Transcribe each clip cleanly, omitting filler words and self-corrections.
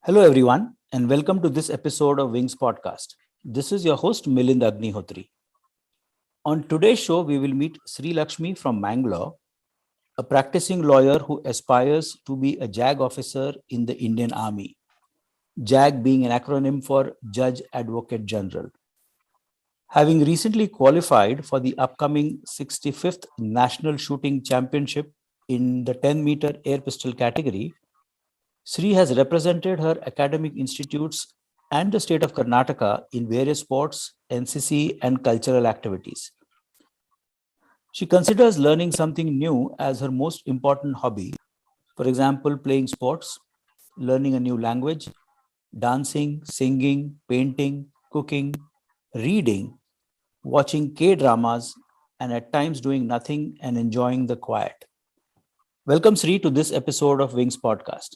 Hello, everyone, and welcome to this episode of Wings Podcast. This is your host, Milind Agnihotri. On today's show, we will meet Sreelakshmi from Mangalore, a practicing lawyer who aspires to be a JAG officer in the Indian Army, JAG being an acronym for Judge Advocate General. Having recently qualified for the upcoming 65th National Shooting Championship in the 10-meter air pistol category, Sree has represented her academic institutes and the state of Karnataka in various sports, NCC, and cultural activities. She considers learning something new as her most important hobby. For example, playing sports, learning a new language, dancing, singing, painting, cooking, reading, watching K-dramas, and at times doing nothing and enjoying the quiet. Welcome, Sree, to this episode of Wings Podcast.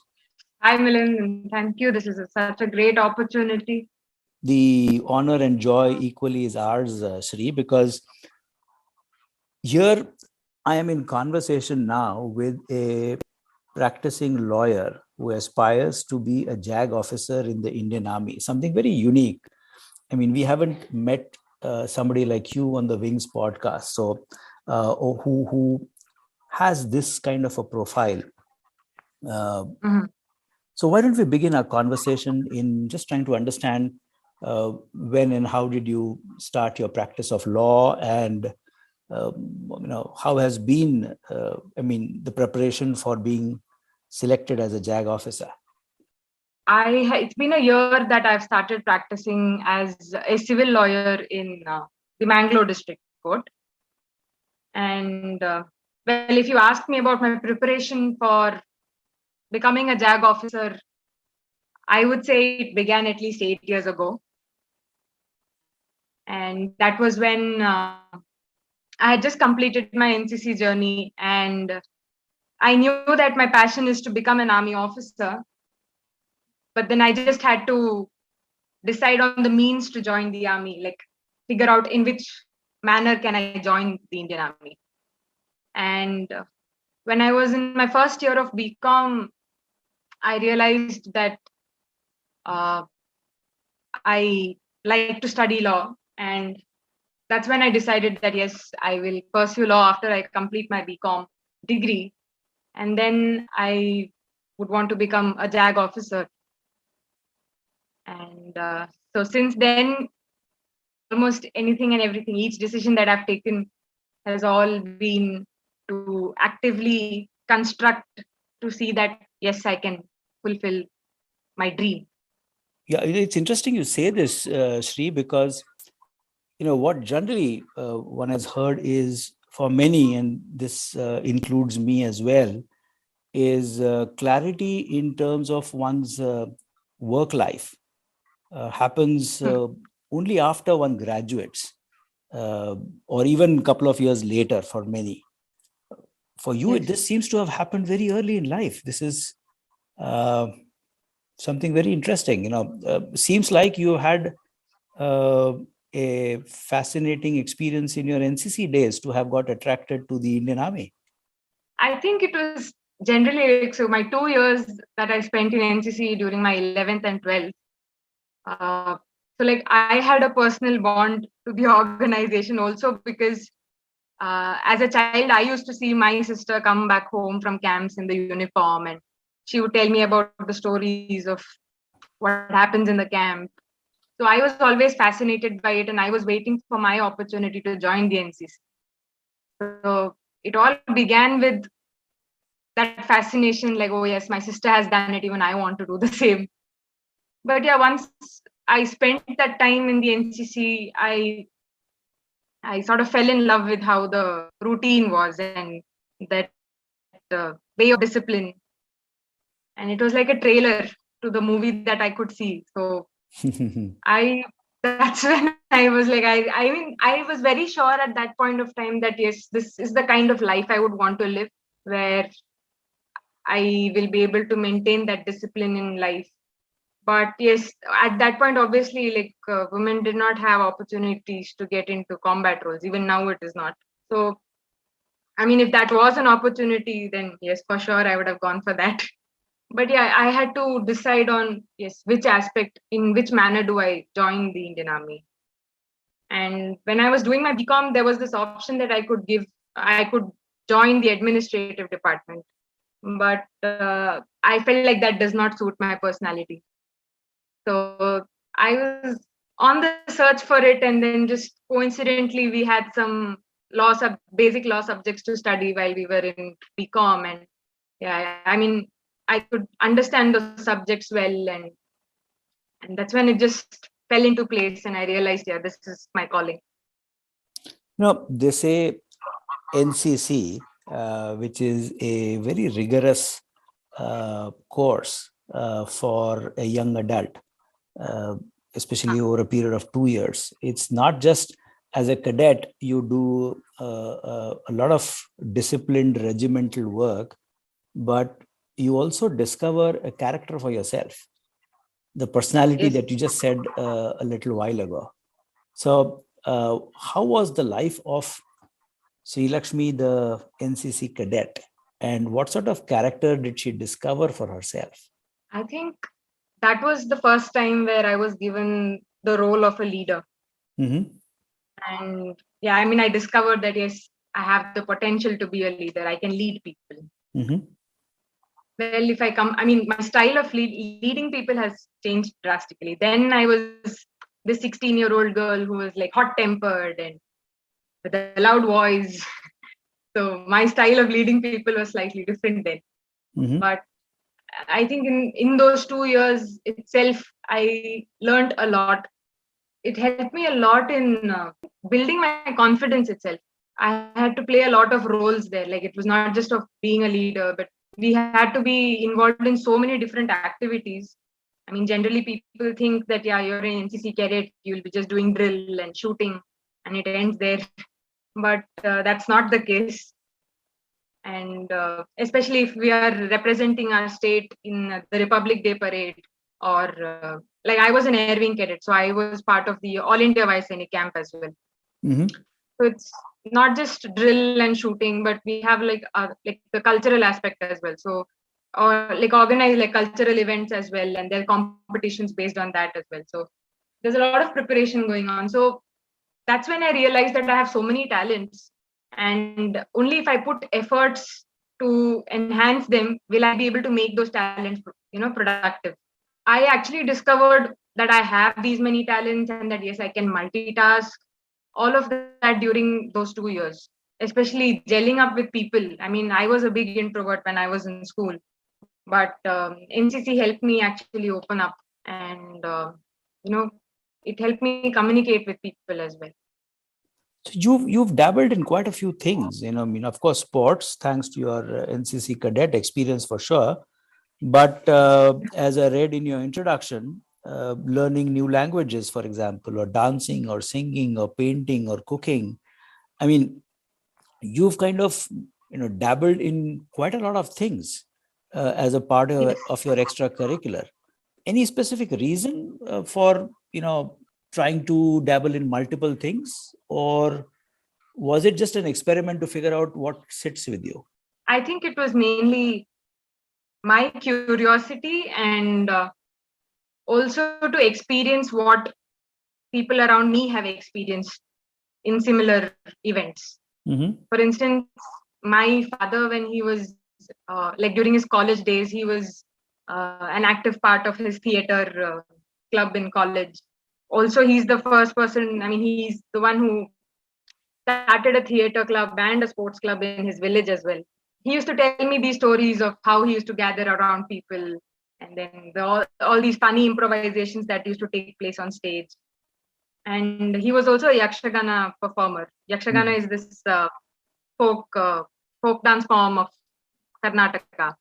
Hi, Milind. Thank you. This is such a great opportunity. The honor and joy equally is ours, Sree, because here I am in conversation now with a practicing lawyer who aspires to be a JAG officer in the Indian Army, something very unique. I mean, we haven't met somebody like you on the Wings podcast, so who has this kind of a profile. So why don't we begin our conversation in just trying to understand when and how did you start your practice of law, and how has been the preparation for being selected as a JAG officer? It's been a year that I've started practicing as a civil lawyer in the Mangalore district court. And if you ask me about my preparation for becoming a JAG officer, I would say it began at least 8 years ago. And that was when I had just completed my NCC journey, and I knew that my passion is to become an army officer. But then I just had to decide on the means to join the army, like figure out in which manner can I join the Indian Army. And when I was in my first year of BCom, I realized that I like to study law, and that's when I decided that yes, I will pursue law after I complete my BCom degree, and then I would want to become a JAG officer. And so since then, almost anything and everything, each decision that I've taken has all been to actively construct to see that yes, I can fulfill my dream. Yeah, it's interesting you say this, Sree, because what generally one has heard is, for many, and this includes me as well, is clarity in terms of one's work life happens only after one graduates, or even a couple of years later for many. For you, Yes. this seems to have happened very early in life. This is something very interesting. Seems like you had a fascinating experience in your NCC days to have got attracted to the Indian Army. I think it was generally so my 2 years that I spent in NCC during my 11th and 12th. I had a personal bond to the organization also because as a child, I used to see my sister come back home from camps in the uniform, and she would tell me about the stories of what happens in the camp. So I was always fascinated by it, and I was waiting for my opportunity to join the NCC. So it all began with that fascination, like, oh yes, my sister has done it, even I want to do the same. But yeah, once I spent that time in the NCC, I sort of fell in love with how the routine was and that way of discipline. And it was like a trailer to the movie that I could see. So that's when I was like, I was very sure at that point of time that yes, this is the kind of life I would want to live, where I will be able to maintain that discipline in life. But yes, at that point, obviously, women did not have opportunities to get into combat roles. Even now, it is not. So, I mean, if that was an opportunity, then yes, for sure, I would have gone for that. But yeah, I had to decide on, yes, which aspect, in which manner do I join the Indian Army. And when I was doing my BCom, there was this option that I could join the administrative department. But I felt like that does not suit my personality. So I was on the search for it, and then just coincidentally, we had some basic law subjects to study while we were in BCom. And yeah, I mean, I could understand those subjects well, and that's when it just fell into place, and I realized, yeah, this is my calling. They say NCC, which is a very rigorous course for a young adult, uh, especially over a period of 2 years. It's not just as a cadet, you do a lot of disciplined regimental work, but you also discover a character for yourself, the personality Yes. that you just said a little while ago. So, how was the life of Sreelakshmi, the NCC cadet, and what sort of character did she discover for herself? I think that was the first time where I was given the role of a leader. Mm-hmm. And yeah, I mean, I discovered that, yes, I have the potential to be a leader. I can lead people. Mm-hmm. Well, if I come, I mean, my style of leading people has changed drastically. Then I was the 16-year-old girl who was like hot tempered and with a loud voice. So my style of leading people was slightly different then. Mm-hmm. But I think in those 2 years itself, I learned a lot. It helped me a lot in building my confidence itself. I had to play a lot of roles there. Like, it was not just of being a leader, but we had to be involved in so many different activities. I mean, generally people think that, yeah, you're an NCC cadet, you'll be just doing drill and shooting, and it ends there. But that's not the case. And especially if we are representing our state in the Republic Day parade, or like, I was an air wing cadet, so I was part of the All India Vice Sainik camp as well. Mm-hmm. So it's not just drill and shooting, but we have like the cultural aspect as well. So, or like organize like cultural events as well, and there are competitions based on that as well. So there's a lot of preparation going on. So that's when I realized that I have so many talents, and only if I put efforts to enhance them will I be able to make those talents, productive. I actually discovered that I have these many talents, and that, yes, I can multitask, all of that during those 2 years, especially gelling up with people. I mean, I was a big introvert when I was in school, but NCC helped me actually open up, and you know it helped me communicate with people as well. So you've dabbled in quite a few things. Of course, sports, thanks to your NCC cadet experience for sure. But as I read in your introduction, learning new languages, for example, or dancing, or singing, or painting, or cooking. I mean, you've kind of dabbled in quite a lot of things as a part of your extracurricular. Any specific reason for trying to dabble in multiple things, or was it just an experiment to figure out what sits with you? I think it was mainly my curiosity, and also to experience what people around me have experienced in similar events. Mm-hmm. For instance, my father, when he was like during his college days, he was an active part of his theater club in college. Also, he's the first person, I mean, he's the one who started a theater club and a sports club in his village as well. He used to tell me these stories of how he used to gather around people, and then all these funny improvisations that used to take place on stage. And he was also a Yakshagana performer. Yakshagana is this folk folk dance form of Karnataka.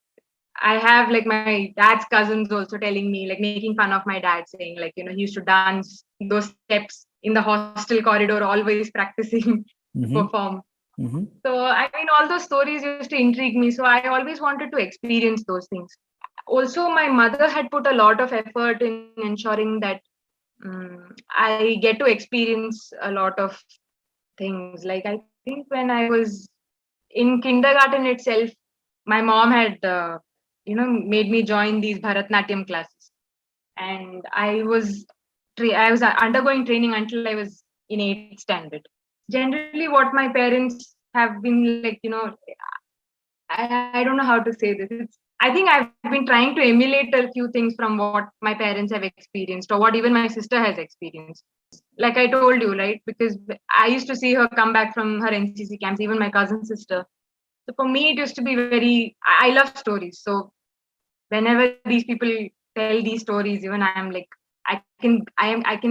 I have like my dad's cousins also telling me, like making fun of my dad, saying like, he used to dance those steps in the hostel corridor, always practicing to Mm-hmm. perform. Mm-hmm. So I mean, all those stories used to intrigue me. So I always wanted to experience those things. Also, my mother had put a lot of effort in ensuring that I get to experience a lot of things. Like, I think when I was in kindergarten itself, my mom had made me join these Bharatnatyam classes. And I was undergoing training until I was in 8th standard. Generally, what my parents have been like, I don't know how to say this. I think I've been trying to emulate a few things from what my parents have experienced or what even my sister has experienced. Like I told you, right? Because I used to see her come back from her NCC camps, even my cousin sister. So for me, it used to be I love stories. So whenever these people tell these stories, even I'm like, I can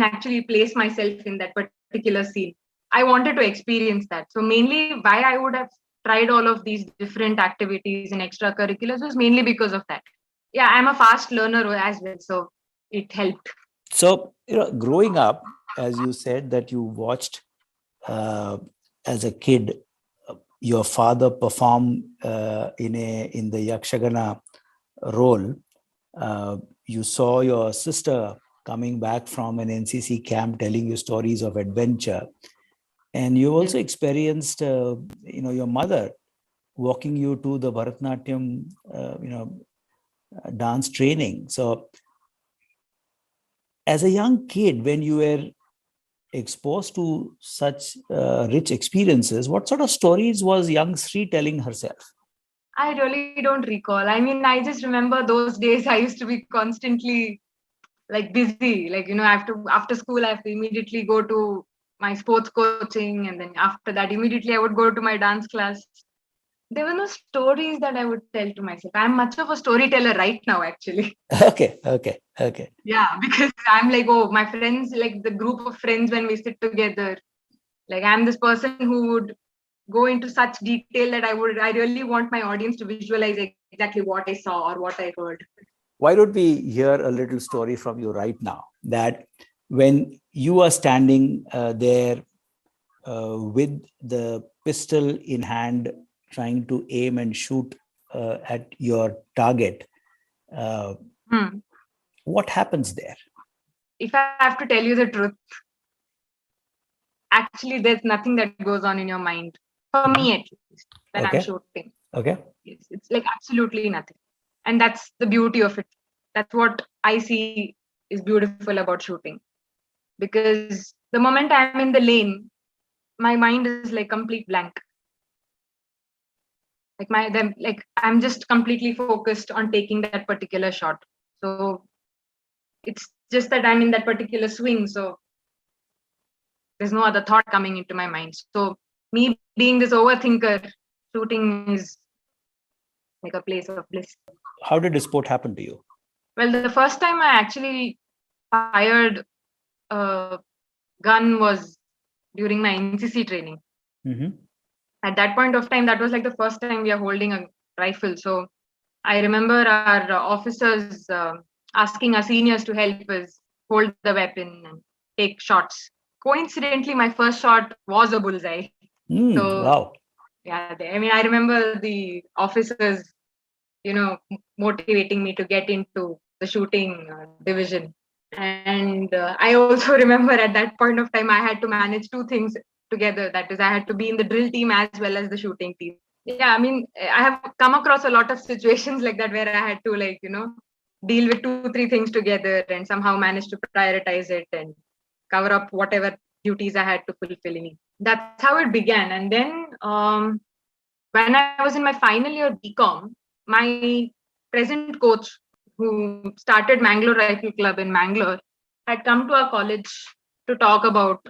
actually place myself in that particular scene. I wanted to experience that. So mainly why I would have tried all of these different activities and extracurriculars was mainly because of that. Yeah, I'm a fast learner as well, so it helped. So, growing up, as you said that you watched uh, as a kid your father perform in the Yakshagana role. You saw your sister coming back from an NCC camp telling you stories of adventure, and you also Yes. experienced, your mother walking you to the Bharatnatyam, dance training. So, as a young kid, when you were exposed to such rich experiences, what sort of stories was young Sree telling herself? I really don't recall. I mean, I just remember those days I used to be constantly like busy. Like, after school, I have to immediately go to my sports coaching. And then after that, immediately I would go to my dance class. There were no stories that I would tell to myself. I'm much of a storyteller right now, actually. Okay. Yeah, because I'm like, oh, my friends, like the group of friends when we sit together, like I'm this person who would go into such detail that I really want my audience to visualize exactly what I saw or what I heard. Why don't we hear a little story from you right now? That when you are standing there with the pistol in hand, trying to aim and shoot at your target, uh, Hmm. what happens there? If I have to tell you the truth, actually, there's nothing that goes on in your mind. For Mhm. me, at least, when I'm Okay. shooting. Okay. Yes, it's like absolutely nothing. And that's the beauty of it. That's what I see is beautiful about shooting. Because the moment I'm in the lane, my mind is like complete blank. Like I'm just completely focused on taking that particular shot. So it's just that I'm in that particular swing. So there's no other thought coming into my mind. So me being this overthinker, shooting is like a place of bliss. How did the sport happen to you? Well, the first time I actually fired a gun was during my NCC training. Mm-hmm. At that point of time, that was like the first time we are holding a rifle. So I remember our officers asking our seniors to help us hold the weapon and take shots. Coincidentally, my first shot was a bullseye. So Wow. yeah, I mean, I remember the officers, motivating me to get into the shooting division. And I also remember at that point of time, I had to manage two things together. That is, I had to be in the drill team as well as the shooting team. Yeah, I mean, I have come across a lot of situations like that where I had to, like, deal with two, three things together and somehow manage to prioritize it and cover up whatever duties I had to fulfill in it. That's how it began. And then when I was in my final year BCom, my present coach, who started Mangalore Rifle Club in Mangalore, had come to our college to talk about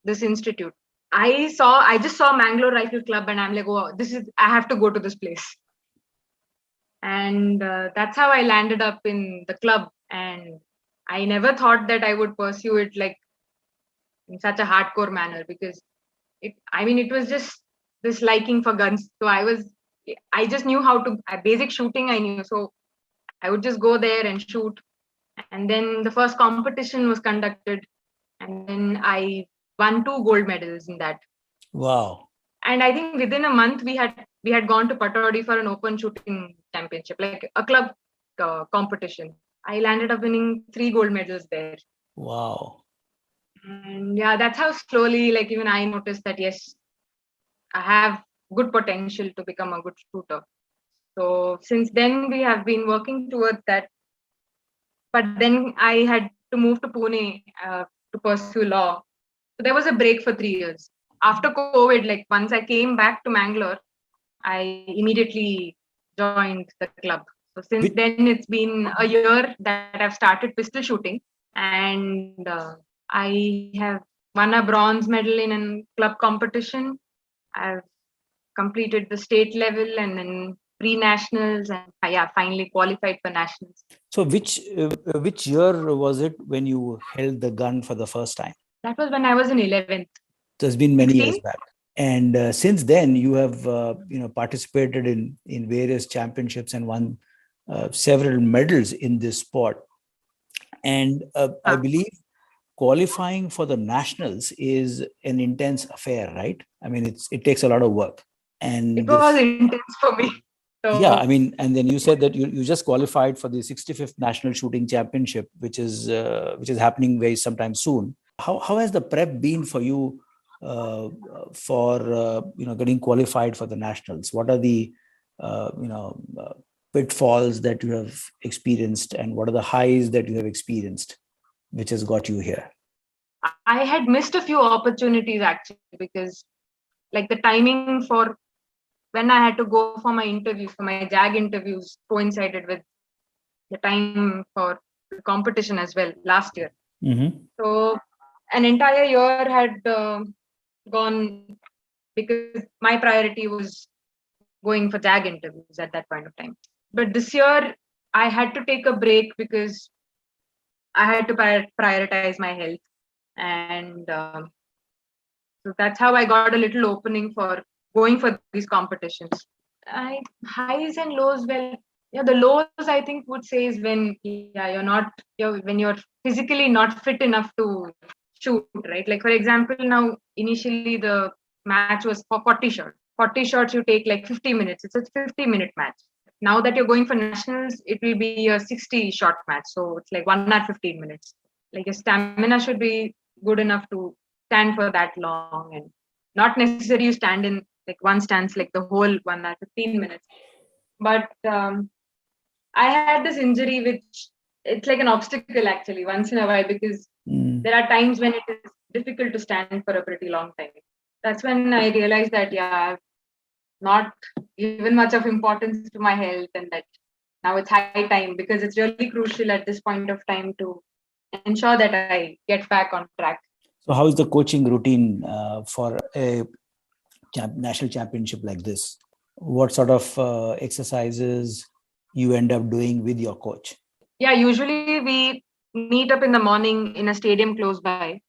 this institute. I just saw Mangalore Rifle Club and I'm like, oh, I have to go to this place. And that's how I landed up in the club. And I never thought that I would pursue it like in such a hardcore manner because it was just this liking for guns. So I just knew how to, basic shooting I knew. So I would just go there and shoot. And then the first competition was conducted. And then I won 2 gold medals in that. Wow. And I think within a month we had gone to Patodi for an open shooting championship, like a club competition. I landed up winning 3 gold medals there. Wow. And yeah, that's how slowly, like even I noticed that yes, I have good potential to become a good shooter. So since then, we have been working towards that. But then I had to move to Pune to pursue law. So there was a break for 3 years. After COVID, like once I came back to Mangalore, I immediately joined the club. So since Which, then, it's been a year that I've started pistol shooting, and I have won a bronze medal in a club competition. I've completed the state level and then pre-nationals, and yeah, finally qualified for nationals. so which year was it when you held the gun for the first time? That was when I was in 11th. So it's been many years 16? back. And since then, you have participated in various championships and won several medals in this sport. And I believe qualifying for the nationals is an intense affair, right? I mean, it takes a lot of work. And It was intense for me. yeah, So I mean, and then you said that you just qualified for the 65th National Shooting Championship, which is happening very sometime soon. How has the prep been for you for getting qualified for the nationals? What are the pitfalls that you have experienced, and what are the highs that you have experienced, which has got you here? I had missed a few opportunities actually, because like the timing for when I had to go for my interviews, for my JAG interviews, coincided with the time for the competition as well last year. Mm-hmm. So an entire year had gone because my priority was going for JAG interviews at that point of time. But this year I had to take a break because I had to prioritize my health, and so that's how I got a little opening for going for these competitions. Highs and lows. Well, yeah, the lows I think would say is when when you're physically not fit enough to shoot, right? Like for example, now initially the match was for 40 shots. 40 shots you take like 50 minutes. It's a 50-minute match. Now that you're going for nationals, it will be a 60-shot match. So it's like 1 hour 15 minutes. Like your stamina should be good enough to stand for that long, and not necessarily you stand in like one stance like the whole 1 hour 15 minutes. But I had this injury which it's like an obstacle actually once in a while, because there are times when it is difficult to stand for a pretty long time. That's when I realized that I've not given much of importance to my health, and that now it's high time, because it's really crucial at this point of time to ensure that I get back on track. So how is the coaching routine for a national championship like this? What sort of exercises you end up doing with your coach? Yeah, usually we meet up in the morning in a stadium close by,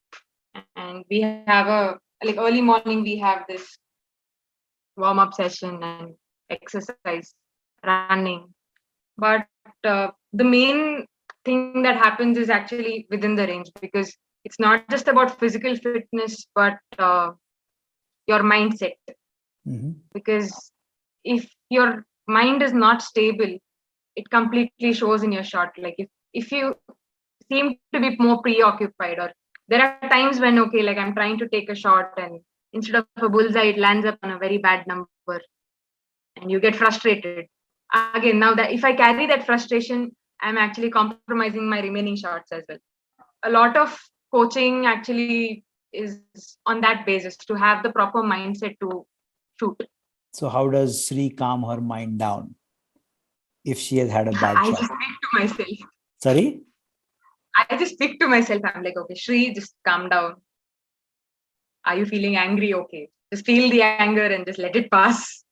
and we have like early morning we have this warm up session and exercise, running. But the main thing that happens is actually within the range, because it's not just about physical fitness, but your mindset. Mm-hmm. Because if your mind is not stable, it completely shows in your shot. Like if you seem to be more preoccupied, or there are times when like I'm trying to take a shot and instead of a bullseye it lands up on a very bad number and you get frustrated. Again, now that if I carry that frustration, I'm actually compromising my remaining shots as well. A lot of coaching actually is on that basis, to have the proper mindset to shoot. So how does Sree calm her mind down if she has had a bad I shot? just speak to myself. Sorry? I just speak to myself. I'm like, okay, Sree, just calm down. Are you feeling angry? Okay. Just feel the anger and just let it pass.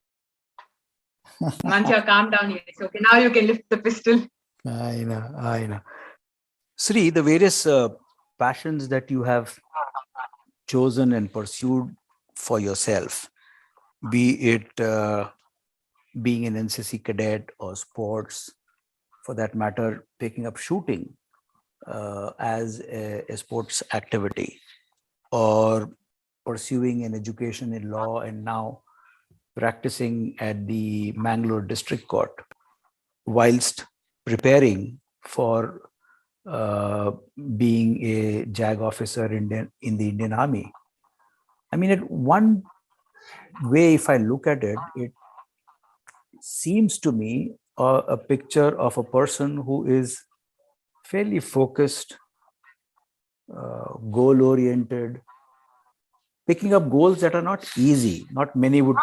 Once you're calmed down, yes, okay, now you can lift the pistol. I know. Sree, the various passions that you have chosen and pursued for yourself, be it being an NCC cadet or sports, for that matter, taking up shooting as a sports activity, or pursuing an education in law, and now practicing at the Mangalore District Court, whilst preparing for being a JAG officer in the Indian Army. I mean, at one way, if I look at it, seems to me a picture of a person who is fairly focused, goal oriented, picking up goals that are not easy. Not many would.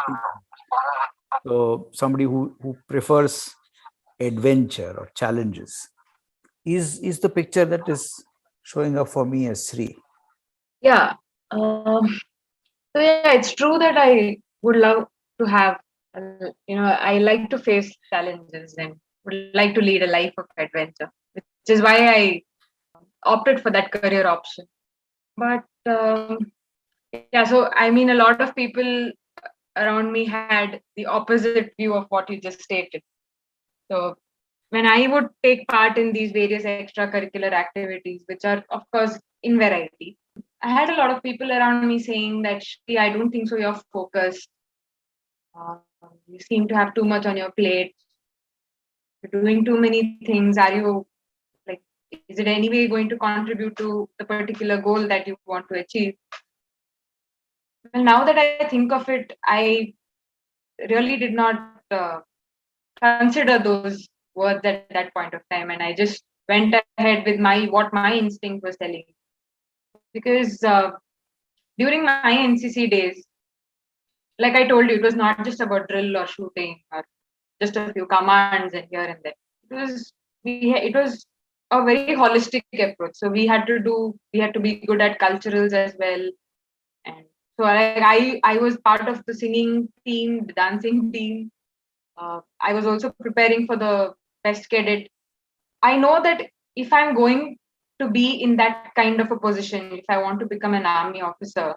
So somebody who prefers adventure or challenges is the picture that is showing up for me as Sree. Yeah. So yeah, it's true that I would love to have, I like to face challenges and would like to lead a life of adventure, which is why I opted for that career option. But yeah, so I mean, a lot of people around me had the opposite view of what you just stated. So when I would take part in these various extracurricular activities, which are, of course, in variety, I had a lot of people around me saying that, Shri, I don't think so, you're focused. You seem to have too much on your plate. You're doing too many things. Are you, like, is it any way going to contribute to the particular goal that you want to achieve? Well, now that I think of it, I really did not consider those words at that point of time, and I just went ahead with what my instinct was telling me. Because during my NCC days, like I told you, it was not just about drill or shooting or just a few commands and here and there. It was a very holistic approach. So we had to be good at culturals as well. And so I was part of the singing team, the dancing team. I was also preparing for the best cadet. I know that if I'm going to be in that kind of a position, if I want to become an army officer,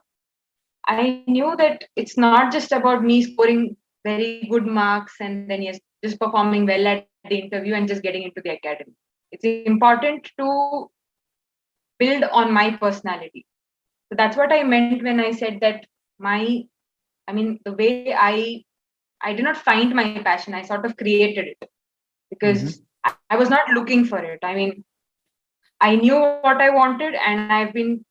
I knew that it's not just about me scoring very good marks and then, yes, just performing well at the interview and just getting into the academy. It's important to build on my personality. So that's what I meant when I said that the way I did not find my passion, I sort of created it Mm-hmm. because I was not looking for it. I mean, I knew what I wanted and I've been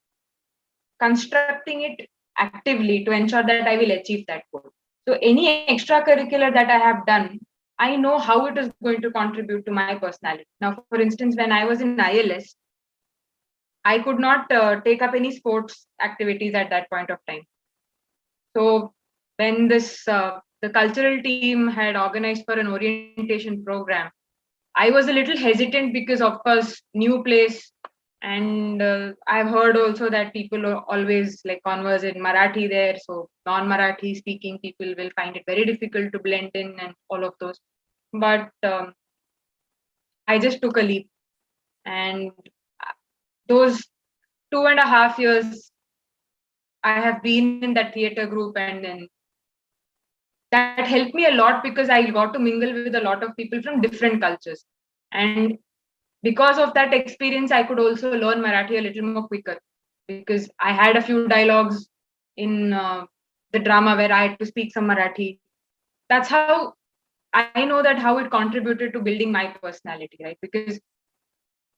constructing it actively to ensure that I will achieve that goal. So any extracurricular that I have done, I know how it is going to contribute to my personality. Now, for instance, when I was in ILS, I could not take up any sports activities at that point of time. So when the cultural team had organized for an orientation program, I was a little hesitant because, of course, new place, and I've heard also that people always like converse in Marathi there, so non-Marathi speaking people will find it very difficult to blend in and all of those. But I just took a leap, and those 2.5 years I have been in that theater group, and then that helped me a lot because I got to mingle with a lot of people from different cultures. And because of that experience, I could also learn Marathi a little more quicker because I had a few dialogues in the drama where I had to speak some Marathi. That's how I know that how it contributed to building my personality, right? Because,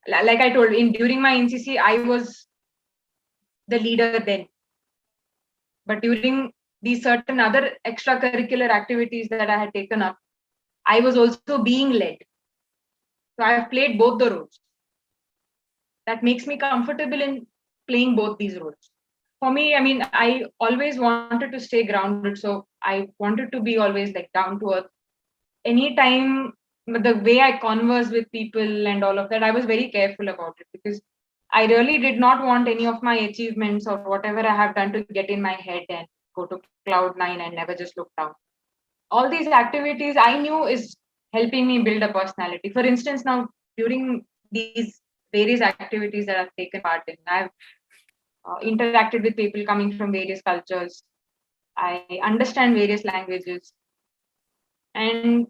like I told, in during my NCC, I was the leader then, but during these certain other extracurricular activities that I had taken up, I was also being led. So I have played both the roles. That makes me comfortable in playing both these roles. For me, I mean, I always wanted to stay grounded. So I wanted to be always like down to earth. Anytime the way I converse with people and all of that, I was very careful about it because I really did not want any of my achievements or whatever I have done to get in my head and go to cloud 9 and never just look down. All these activities I knew is helping me build a personality. For instance, now during these various activities that I've taken part in, I've interacted with people coming from various cultures. I understand various languages. And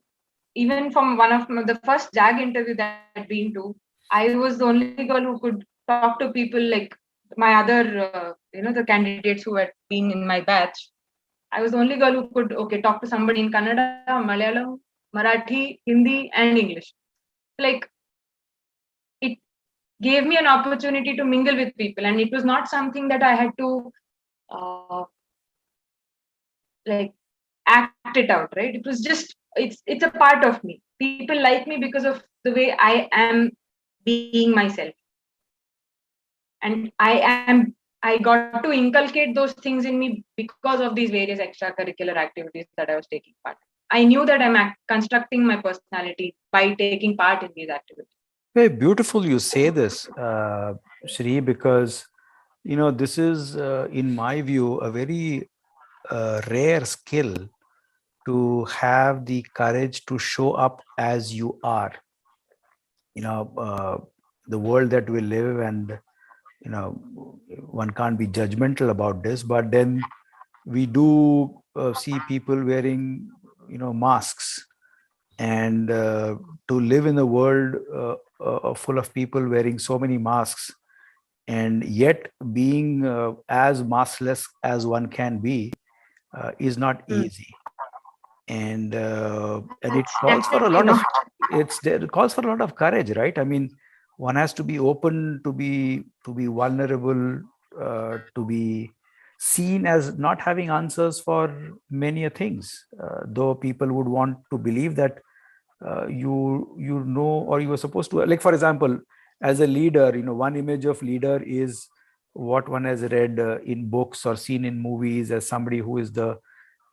even from one of the first JAG interview that I'd been to, I was the only girl who could talk to people like my other, the candidates who had been in my batch. I was the only girl who could, talk to somebody in Kannada, Malayalam, Marathi, Hindi, and English. Like, it gave me an opportunity to mingle with people, and it was not something that I had to uh, like act it out, right? It was just it's a part of me. People like me because of the way I am being myself. And I got to inculcate those things in me because of these various extracurricular activities that I was taking part. I knew that I'm constructing my personality by taking part in these activities. Very beautiful you say this, Sree, because this is, in my view, a very rare skill to have the courage to show up as you are. The world that we live, and one can't be judgmental about this, but then we do see people wearing masks, and to live in a world full of people wearing so many masks, and yet being as maskless as one can be is not easy. And it calls for a Definitely lot of, not. it calls for a lot of courage, right? I mean, one has to be open to be vulnerable, to be seen as not having answers for many things, though people would want to believe that or you are supposed to, like, for example, as a leader, one image of leader is what one has read in books or seen in movies, as somebody who is the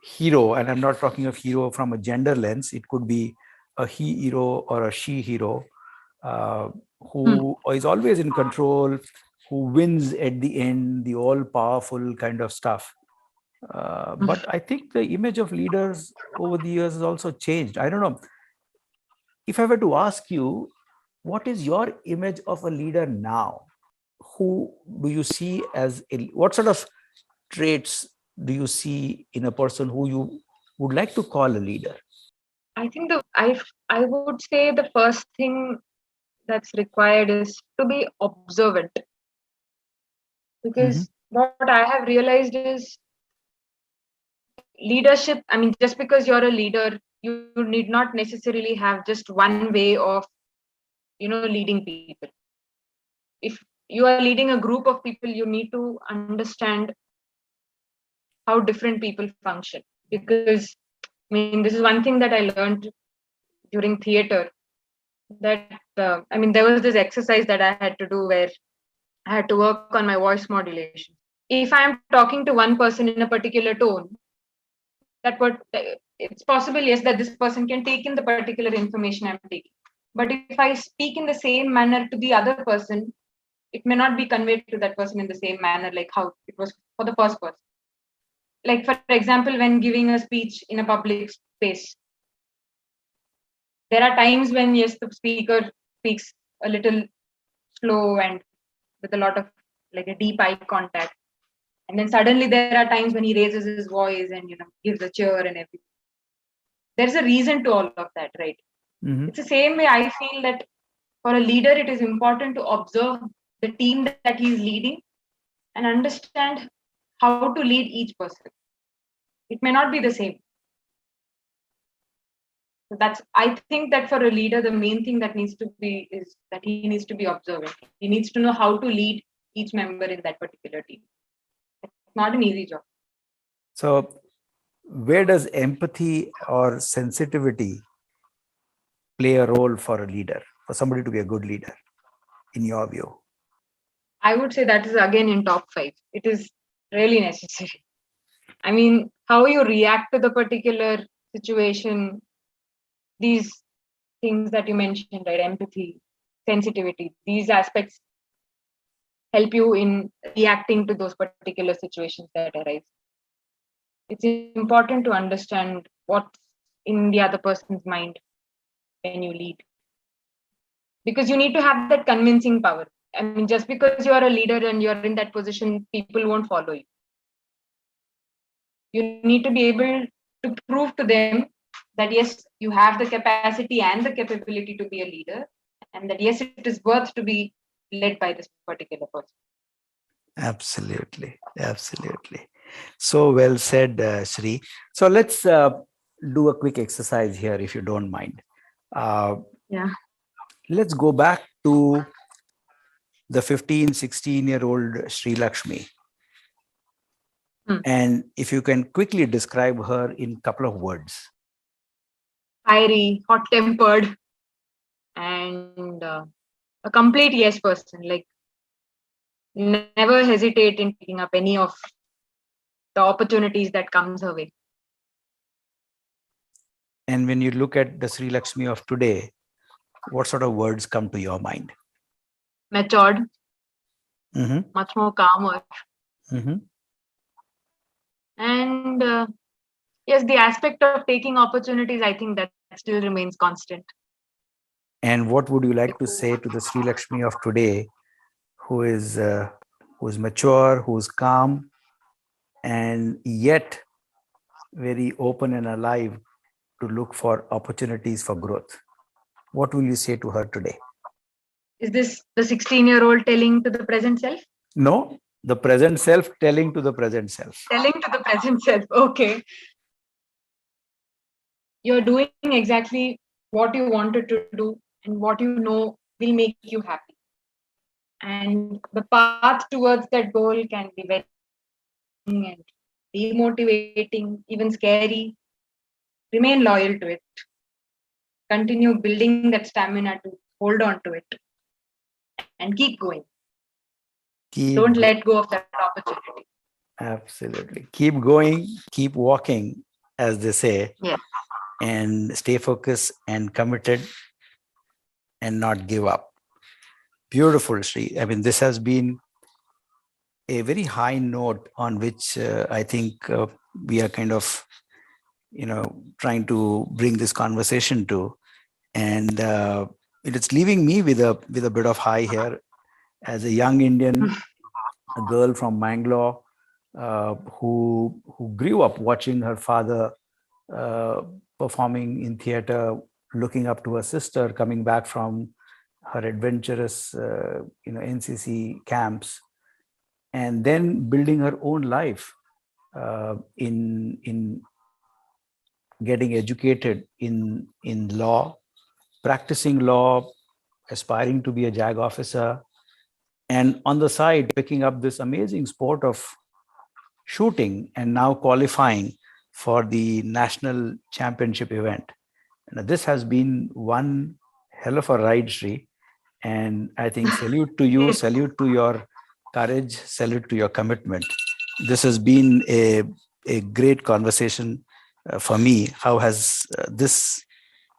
hero. And I'm not talking of hero from a gender lens. It could be a he hero or a she hero, uh, Hmm. who is always in control, who wins at the end, the all powerful kind of stuff. But I think the image of leaders over the years has also changed. I don't know. If I were to ask you, what is your image of a leader now? Who do you see as what sort of traits do you see in a person who you would like to call a leader? I think I would say the first thing that's required is to be observant, Mm-hmm. because what I have realized is leadership. I mean, just because you're a leader, you need not necessarily have just one way of leading people. If you are leading a group of people, you need to understand how different people function. Because I mean, this is one thing that I learned during theater, that I mean, there was this exercise that I had to do where I had to work on my voice modulation. If I'm talking to one person in a particular tone, that what it's possible, yes, that this person can take in the particular information I'm taking. But if I speak in the same manner to the other person, it may not be conveyed to that person in the same manner like how it was for the first person. Like, for example, when giving a speech in a public space, there are times when, yes, the speaker speaks a little slow and with a lot of like a deep eye contact. And then suddenly there are times when he raises his voice and gives a cheer and everything. There's a reason to all of that, right? Mm-hmm. It's the same way I feel that for a leader, it is important to observe the team that he's leading and understand how to lead each person. It may not be the same. So that's, I think that for a leader, the main thing that needs to be is that he needs to be observant. He needs to know how to lead each member in that particular team. It's not an easy job. So, where does empathy or sensitivity play a role for a leader, for somebody to be a good leader, in your view? I would say that is again in top 5. It is really necessary. I mean, how you react to the particular situation, these things that you mentioned, right? Empathy, sensitivity, these aspects help you in reacting to those particular situations that arise. It's important to understand what's in the other person's mind when you lead, because you need to have that convincing power. I mean, just because you are a leader and you're in that position, people won't follow you. You need to be able to prove to them that yes, you have the capacity and the capability to be a leader, and that yes, it is worth to be led by this particular person. Absolutely, absolutely. So well said, Sree. So let's do a quick exercise here, if you don't mind. Uh, Yeah. let's go back to the 15, 16-year-old Sreelakshmi. Hmm. And if you can quickly describe her in a couple of words. fiery, hot-tempered, and a complete yes person. Like never hesitate in taking up any of the opportunities that comes her way. And when you look at the Sreelakshmi of today, what sort of words come to your mind? Matured, Mm-hmm. much more calmer, Mm-hmm. and yes, the aspect of taking opportunities, I think that still remains constant. And what would you like to say to the Sreelakshmi of today, who is mature, who's calm, and yet very open and alive to look for opportunities for growth? What will you say to her today? Is this the 16-year-old telling to the present self? No, the present self telling to the present self. Telling to the present self. Okay. You're doing exactly what you wanted to do and what you know will make you happy. And the path towards that goal can be very and demotivating, even scary. Remain loyal to it. Continue building that stamina to hold on to it and keep going. Don't let go of that opportunity. Absolutely. Keep going, keep walking, as they say, Yes. and stay focused and committed and not give up. Beautiful, Sree. I mean, this has been a very high note on which I think we are kind of, trying to bring this conversation to. And it's leaving me with a bit of high here as a young Indian, a girl from Mangalore, who grew up watching her father uh, performing in theater, looking up to her sister coming back from her adventurous, NCC camps, and then building her own life in getting educated in law, practicing law, aspiring to be a JAG officer, and on the side picking up this amazing sport of shooting and now qualifying for the national championship event. Now, this has been one hell of a ride, Sree. And I think salute to you, salute to your courage, salute to your commitment. This has been a great conversation for me. How has this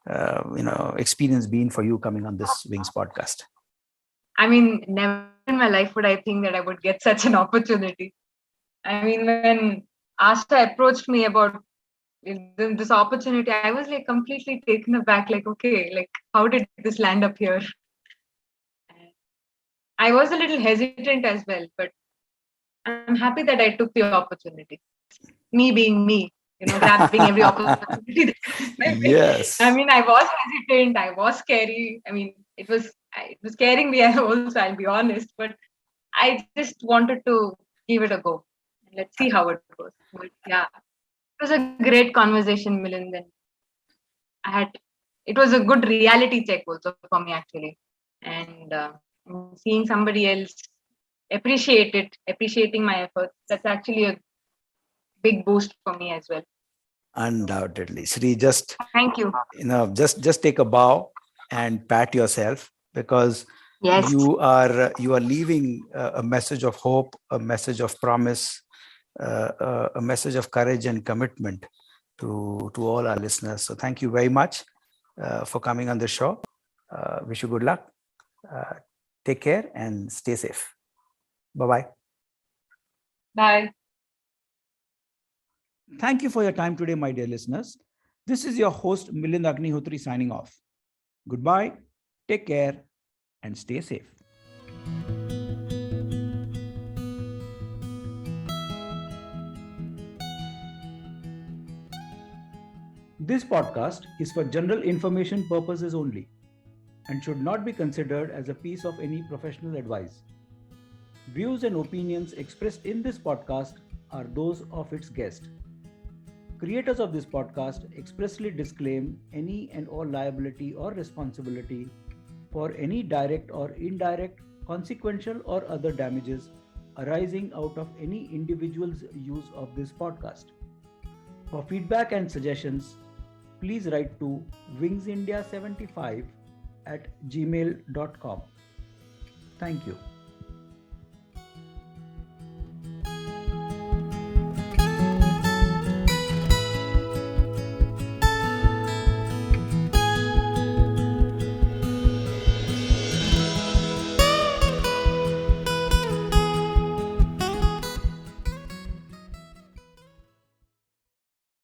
experience been for you coming on this Wings podcast? I mean, never in my life would I think that I would get such an opportunity. I mean, when Asha approached me about this opportunity, I was like completely taken aback. Like, okay, like how did this land up here? I was a little hesitant as well, but I'm happy that I took the opportunity. Me being me, grabbing every opportunity that comes my way. Yes. I mean, I was hesitant. I was scary. I mean, it was scaring me also. I'll be honest, but I just wanted to give it a go. Let's see how it goes. But yeah, it was a great conversation, Milind. And it was a good reality check also for me actually, and seeing somebody else appreciating my efforts. That's actually a big boost for me as well. Undoubtedly, Sree, just thank you. Just take a bow and pat yourself, because Yes. you are leaving a message of hope, a message of promise, a message of courage and commitment to all our listeners. So thank you very much for coming on the show. Wish you good luck. Take care and stay safe. Bye-bye. Bye. Thank you for your time today, my dear listeners. This is your host, Milind Agnihotri, signing off. Goodbye, take care, and stay safe. This podcast is for general information purposes only and should not be considered as a piece of any professional advice. Views and opinions expressed in this podcast are those of its guest. Creators of this podcast expressly disclaim any and all liability or responsibility for any direct or indirect, consequential or other damages arising out of any individual's use of this podcast. For feedback and suggestions, please write to wingsindia75 at gmail.com. Thank you.